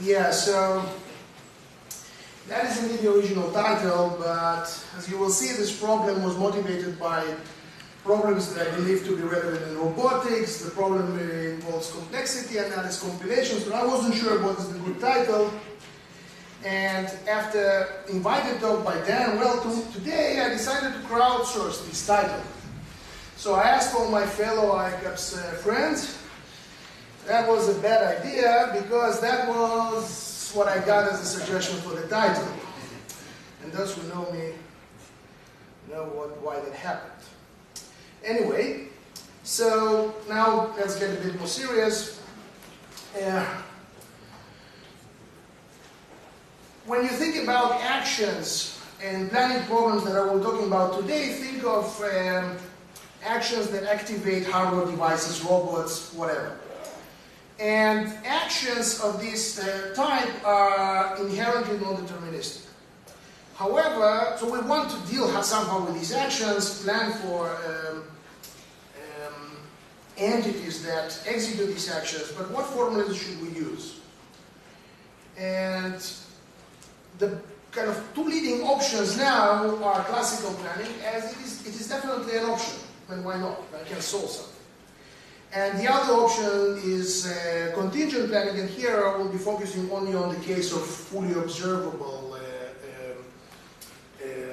Yeah, so that is indeed the original title, but as you will see, this problem was motivated by problems that I believe to be relevant in robotics. The problem involves complexity, and that is compilation, so I wasn't sure what is the good title. And after invited talk by Dan, well, today I decided to crowdsource this title. So I asked all my fellow ICAPS friends. That was a bad idea because that was what I got as a suggestion for the title. And those who know me know why that happened. Anyway, so now let's get a bit more serious. When you think about actions and planning problems that I will be talking about today, think of actions that activate hardware devices, robots, whatever. And actions of this type are inherently non-deterministic. However, so we want to deal somehow with these actions, plan for entities that execute these actions, but what formulas should we use? And the kind of two leading options now are classical planning, as it is definitely an option, and why not? I can solve something. And the other option is contingent planning, and here I will be focusing only on the case of fully observable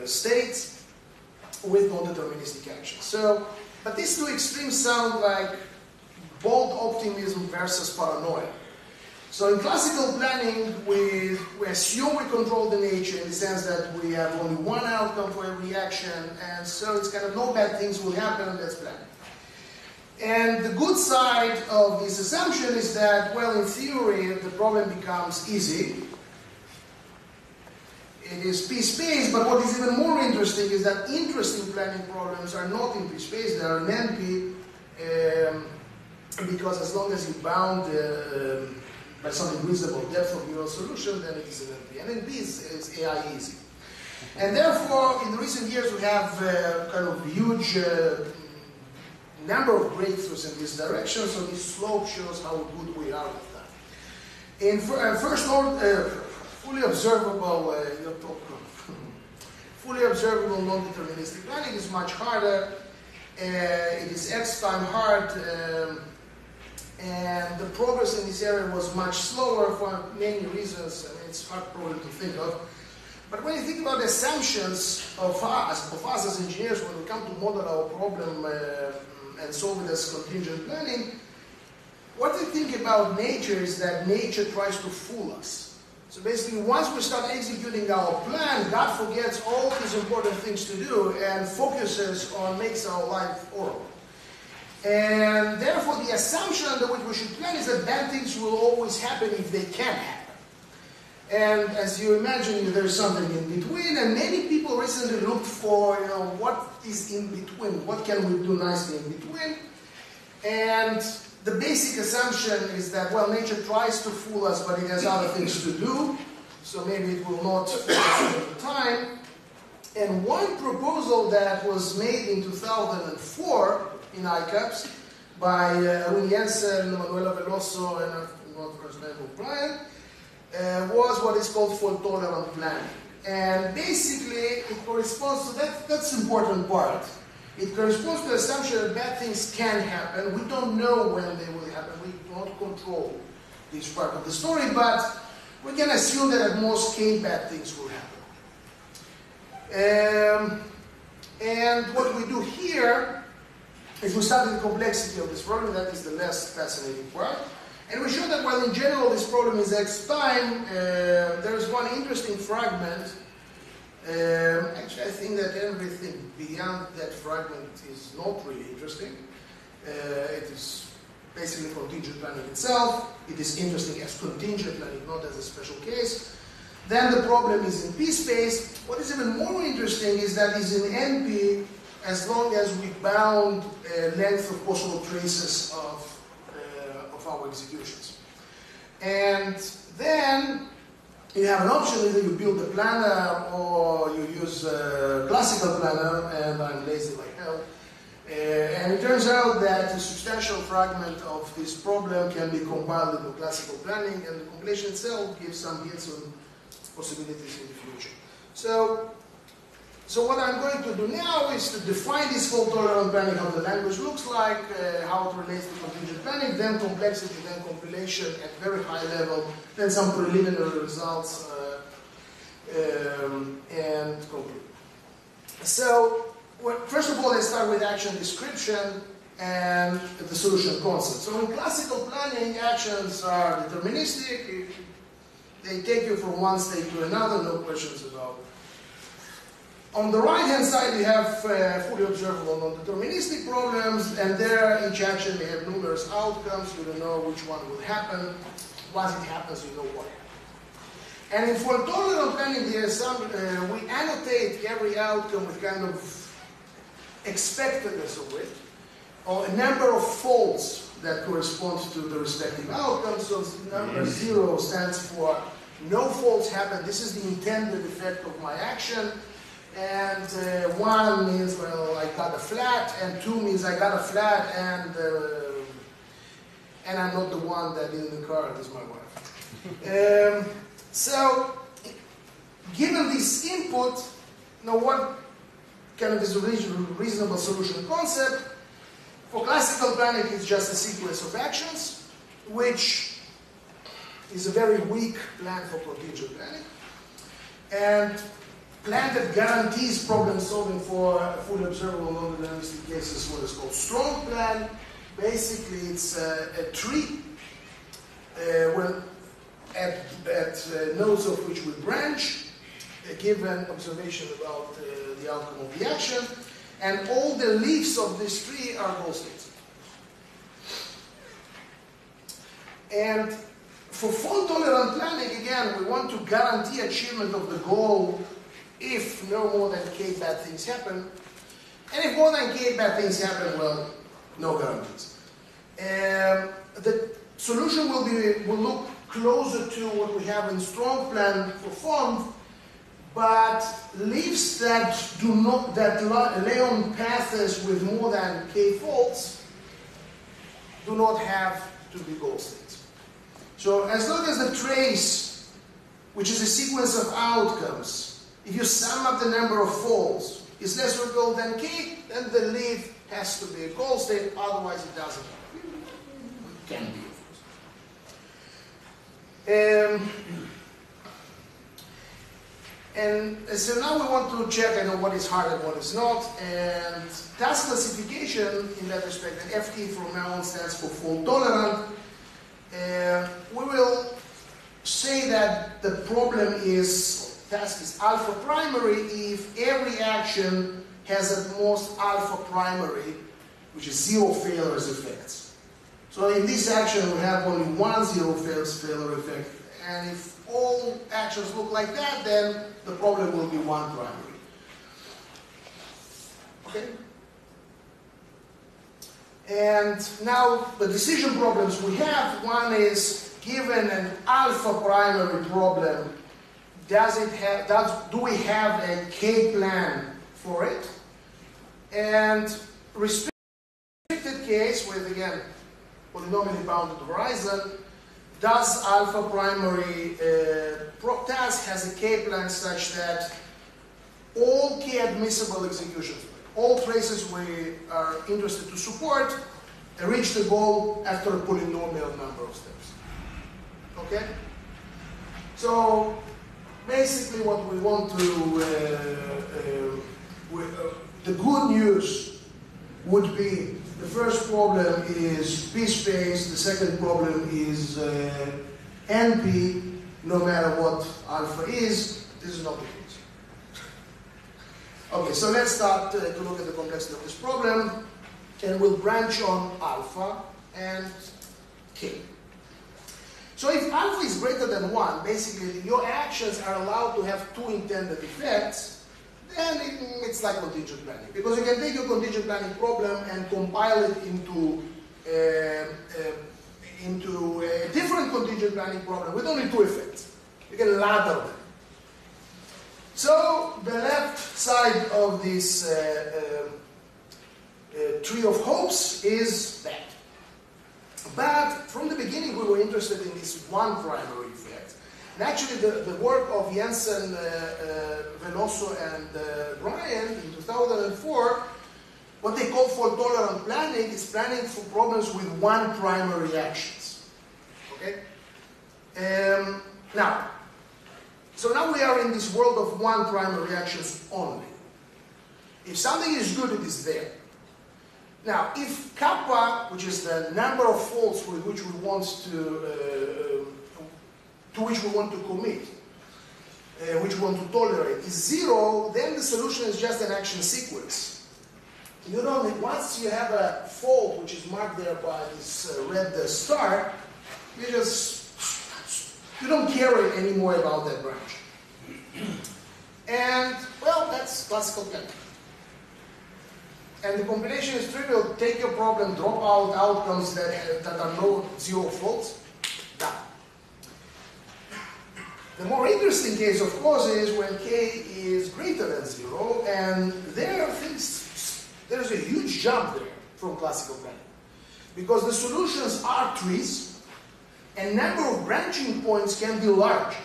states with non-deterministic action. So, but these two extremes sound like bold optimism versus paranoia. So in classical planning, we assume we control the nature in the sense that we have only one outcome for every action, and so it's kind of no bad things will happen, let's plan. And the good side of this assumption is that, well, in theory, the problem becomes easy. It is p-space, but what is even more interesting is that interesting planning problems are not in p-space, they are in NP, because as long as you bound by some reasonable depth of your solution, then it is an NP. And NP is AI easy. And therefore, in recent years, we have kind of huge number of breakthroughs in this direction, so this slope shows how good we are with that. In first order, fully observable non-deterministic planning is much harder. It is X time hard, and the progress in this area was much slower for many reasons. I mean, it's hard problem to think of. But when you think about the assumptions of us as engineers, when we come to model our problem and solve it as contingent planning, what we think about nature is that nature tries to fool us. So basically, once we start executing our plan, God forgets all these important things to do and focuses on makes our life horrible. And therefore, the assumption under which we should plan is that bad things will always happen if they can happen. And as you imagine, there's something in between, and many people recently looked for, what is in between? What can we do nicely in between? And the basic assumption is that, well, nature tries to fool us, but it has other things to do, so maybe it will not fool us all the time. And one proposal that was made in 2004 in ICAPS by Arun Jensen, Manuela Veloso, and I'm not first name Brian, was what is called fault-tolerant planning. And basically, it corresponds to that's the important part. It corresponds to the assumption that bad things can happen. We don't know when they will happen. We don't control this part of the story, but we can assume that at most bad things will happen. And what we do here is we start with the complexity of this problem. That is the less fascinating part. And we show that while in general this problem is X time, there is one interesting fragment. Actually, I think that everything beyond that fragment is not really interesting. It is basically contingent planning itself. It is interesting as contingent planning, not as a special case. Then the problem is in p-space. What is even more interesting is that it's in NP as long as we bound length of possible traces of our executions. And then you have an option, either you build a planner or you use a classical planner, and I'm lazy like hell. And it turns out that a substantial fragment of this problem can be compiled into classical planning, and the compilation itself gives some hints on possibilities in the future. So what I'm going to do now is to define this fault-tolerant planning, how the language looks like, how it relates to contingent planning, then complexity, then compilation at very high level, then some preliminary results, and conclude. So, first of all, let's start with action description and the solution concept. So in classical planning, actions are deterministic. They take you from one state to another, no questions about it. On the right-hand side, we have fully observable non-deterministic problems, and there, each action may have numerous outcomes. You don't know which one will happen. Once it happens, you know what happened. And in fault-tolerant planning, there is some, we annotate every outcome with kind of expectedness of it, or a number of faults that correspond to the respective outcomes. So number 0 stands for no faults happen. This is the intended effect of my action. And 1 means, well, I got a flat, and 2 means I got a flat, and I'm not the one that in the car, it is my wife. So, given this input, now what kind of is a reasonable solution concept? For classical planning, it's just a sequence of actions, which is a very weak plan for contingent planning. And plan that guarantees problem solving for fully observable non-deterministic cases, what is called strong plan. Basically, it's a tree at nodes of which we branch, a given observation about the outcome of the action, and all the leaves of this tree are goal states. And for fault-tolerant planning, again, we want to guarantee achievement of the goal if no more than k bad things happen. And if more than k bad things happen, well, no guarantees. The solution will look closer to what we have in strong plan performed, but leaves that lay on paths with more than k faults do not have to be goal states. So as long as the trace, which is a sequence of outcomes, if you sum up the number of faults, is less or goal than k, then the leaf has to be a goal state, otherwise it doesn't. It can be, of course. And so now we want to check what is hard and what is not. And task classification in that respect, and FT from now on stands for fault tolerant. We will say that the problem is, task is alpha primary if every action has at most alpha primary, which is 0 failures effects. So in this action we have only one 0 failure effect, and if all actions look like that, then the problem will be 1 primary. Okay? And now the decision problems we have, one is given an alpha primary problem, do we have a K plan for it? And restricted case with, again, polynomially bounded horizon, does alpha primary task has a K plan such that all K admissible executions, all traces we are interested to support, reach the goal after a polynomial number of steps. Okay? So basically what we want to, the good news would be the first problem is p-space, the second problem is NP, no matter what alpha is. This is not the case. Okay, so let's start to look at the complexity of this problem, and we'll branch on alpha and k. So if alpha is greater than 1, basically your actions are allowed to have 2 intended effects, then it's like contingent planning. Because you can take your contingent planning problem and compile it into a different contingent planning problem with only 2 effects. You can ladder them. So the left side of this tree of hopes is that. But from the beginning, we were interested in this one primary effect. And actually, the work of Jensen, Veloso, and Ryan in 2004, what they call fault tolerant planning is planning for problems with one primary actions. Okay? So now we are in this world of one primary actions only. If something is good, it is there. Now, if kappa, which is the number of faults with which we want to commit, which we want to tolerate, is 0, then the solution is just an action sequence. You know that once you have a fault which is marked there by this red star, you don't care anymore about that branch. And, well, that's classical planning. And the compilation is trivial. Take your problem, drop out outcomes that are no 0 faults, done. The more interesting case, of course, is when k is greater than 0, and there's a huge jump there from classical planning. Because the solutions are trees, and number of branching points can be large.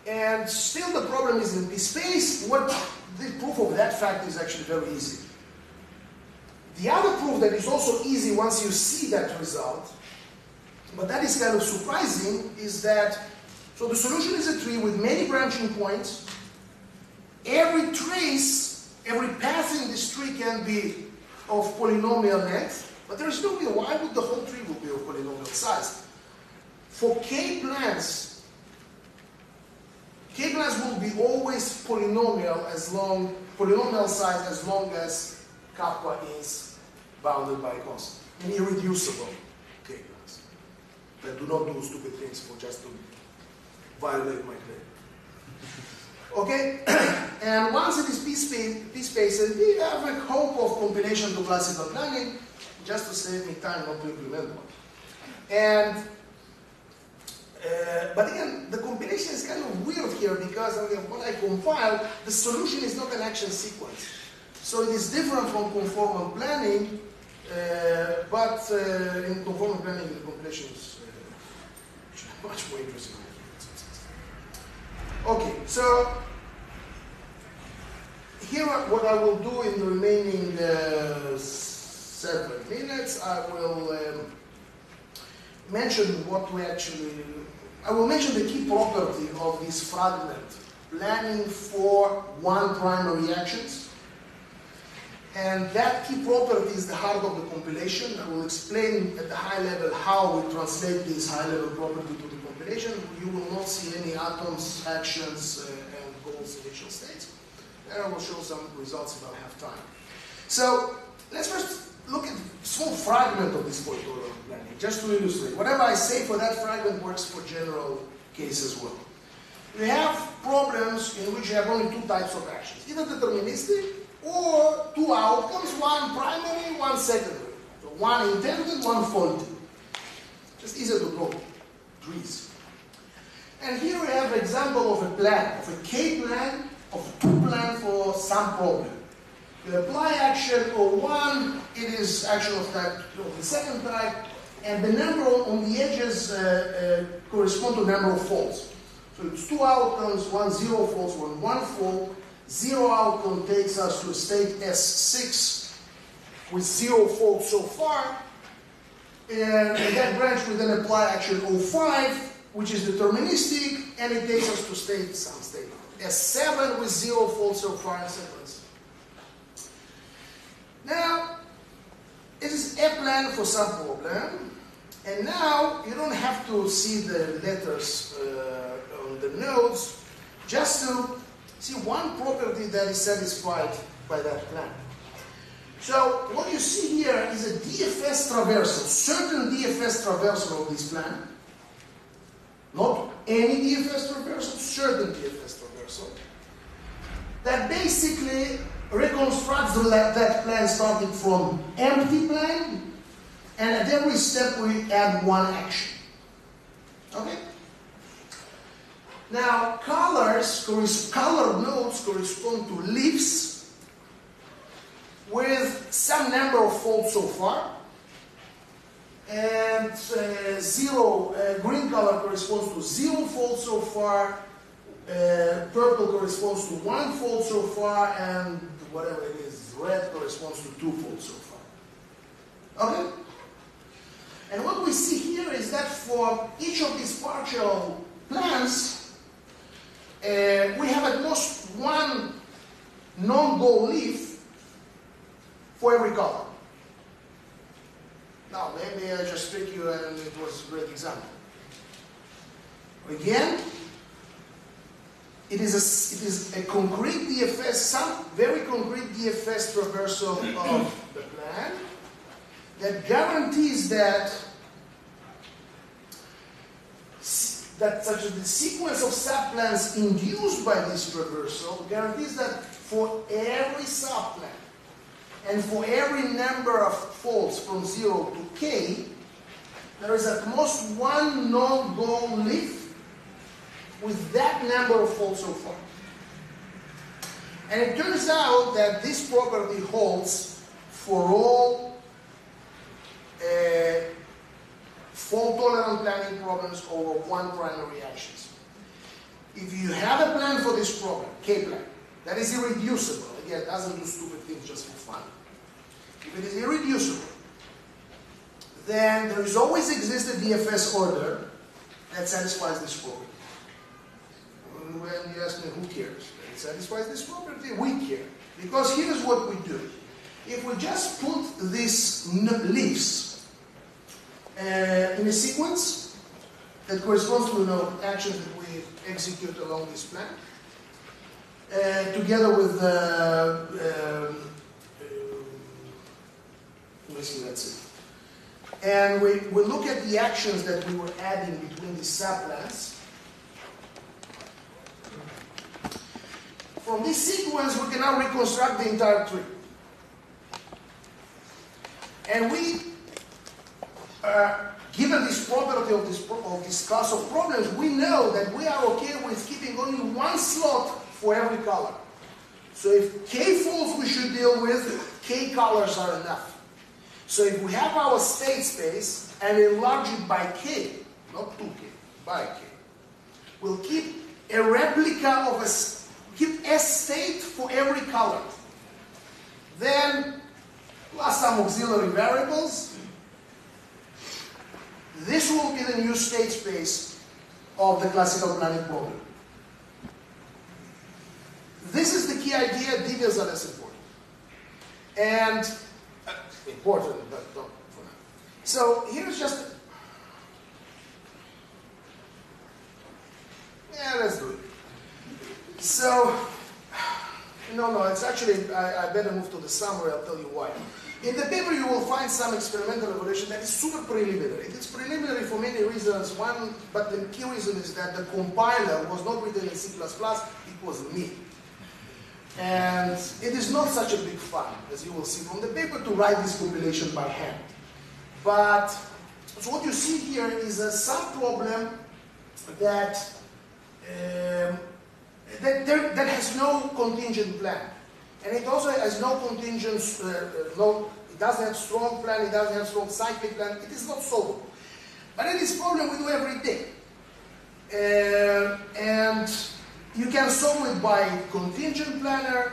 And still the problem is in the space. The proof of that fact is actually very easy. The other proof that is also easy once you see that result, but that is kind of surprising, is that, so the solution is a tree with many branching points. Every trace, every path in this tree can be of polynomial length, but there is no reason why would the whole tree will be of polynomial size. For k plans will be always polynomial size as long as kappa is bounded by a constant, and irreducible k plans that do not do stupid things for just to violate my claim. Okay, and once it is p-spaces, we have a hope of compilation to classical planning, just to save me time not to implement one. And but again, the compilation is kind of weird here because when I compile, the solution is not an action sequence. So it is different from conformal planning, but in conformal planning, the compilation is much more interesting. Okay, so here what I will do in the remaining 7 minutes, I will mention I will mention the key property of this fragment, planning for one primary actions. And that key property is the heart of the compilation. I will explain at the high level how we translate this high level property to the compilation. You will not see any atoms, actions, and goals, initial states. And I will show some results about half time. So let's first look at a small fragment of this fault tolerant planning, just to illustrate. Whatever I say for that fragment works for general case as well. We have problems in which you have only 2 types of actions, either deterministic or 2 outcomes, one primary, one secondary. So one intended, one faulty. Just easier to draw trees. And here we have an example of a plan, of a k plan, of 2 plan for some problem. You apply action O1, it is action of type of the second type, and the number on the edges correspond to number of faults. So it's 2 outcomes, 1 0 faults, 1 fault. 0 outcome takes us to state S6 with 0 faults so far. And in that branch we then apply action O5, which is deterministic, and it takes us to some state S7 with 0 faults so far, etc. Now, it is a plan for some problem, and now you don't have to see the letters on the nodes, just to see one property that is satisfied by that plan. So, what you see here is a DFS traversal, certain DFS traversal of this plan, not any DFS traversal, certain DFS traversal, that basically reconstructs that plan starting from empty plan, and at every step we add one action. Okay? Now, color nodes correspond to leaves with some number of folds so far. And green color corresponds to 0 folds so far. Purple corresponds to 1 fold so far, and whatever it is, red corresponds to 2 folds so far. Okay? And what we see here is that for each of these partial plans, we have at most one non-goal leaf for every color. Now, maybe I just tricked you and it was a great example. Again, it is a concrete DFS, some very concrete DFS traversal of the plan that guarantees that such a the sequence of subplans induced by this traversal guarantees that for every subplan and for every number of folds from 0 to k, there is at most one non-goal leaf with that number of folds so far. And it turns out that this property holds for all fault-tolerant planning problems over one primary actions. If you have a plan for this problem, K-plan, that is irreducible, again, it doesn't do stupid things just for fun. If it is irreducible, then there is always exist a DFS order that satisfies this property. When you ask me who cares, it satisfies this property, we care. Because here's what we do. If we just put these leaves in a sequence that corresponds to actions that we execute along this plan, together with basically that's it. And we look at the actions that we were adding between these subplans. From this sequence, we can now reconstruct the entire tree. And we, given this property of this class of problems, we know that we are okay with keeping only one slot for every color. So if k folds we should deal with, k colors are enough. So if we have our state space and enlarge it by k, not 2k, by k, we'll keep a replica of keep a state for every color. Then, plus some auxiliary variables, this will be the new state space of the classical planning problem. This is the key idea, details are less important. And, important, but not for now. So, here's just, let's do it. So, no, it's actually, I better move to the summary, I'll tell you why. In the paper you will find some experimental evaluation that is super preliminary. It's preliminary for many reasons, but the key reason is that the compiler was not written in C++, it was me. And it is not such a big fun, as you will see from the paper, to write this compilation by hand. But, so what you see here is a sub-problem that has no contingent plan. And it also has no contingent, it doesn't have strong plan, it doesn't have strong cyclic plan, it is not solvable. But it is a problem we do every day. And you can solve it by contingent planner,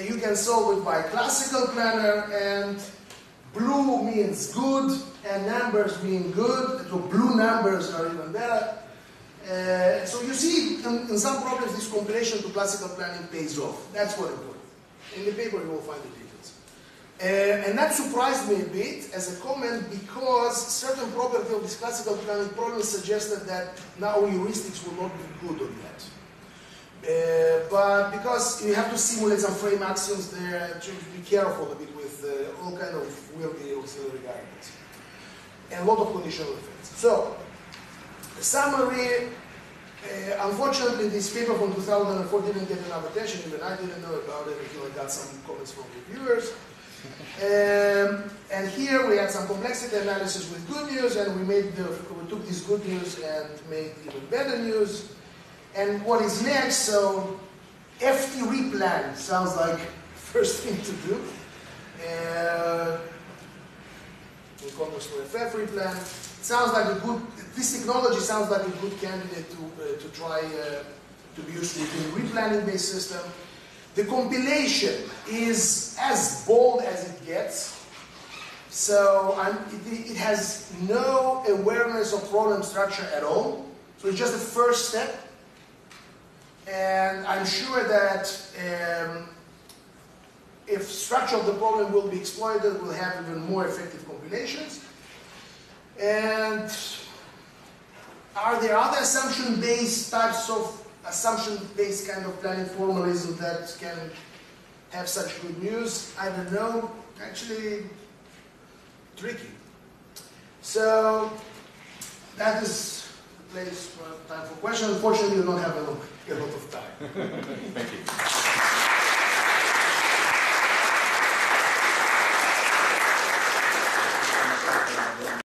you can solve it by classical planner, and blue means good, and numbers mean good, so blue numbers are even better. So you see, in some problems, this compilation to classical planning pays off. That's what important. In the paper, you will find the details. And that surprised me a bit as a comment because certain property of this classical planning problem suggested that now heuristics will not be good on that. But because you have to simulate some frame axioms there, to be careful a bit with all kind of weird auxiliary variables. And a lot of conditional effects. So, the summary, unfortunately this paper from 2004 didn't get enough attention, even I didn't know about it until I got some comments from reviewers. And here we had some complexity analysis with good news, and we took this good news and made even better news. And what is next? So FT replan sounds like first thing to do. In contrast to FF replan, sounds like a good. This technology sounds like a good candidate to try to be used within replanning-based system. The compilation is as bold as it gets. So it has no awareness of problem structure at all. So it's just the first step. And I'm sure that if structure of the problem will be exploited, we'll have even more effective compilations. And are there other assumption-based types of assumption-based kind of planning formalism that can have such good news? I don't know. Actually, tricky. So that is the place for time for questions. Unfortunately, we don't have a lot of time. Thank you.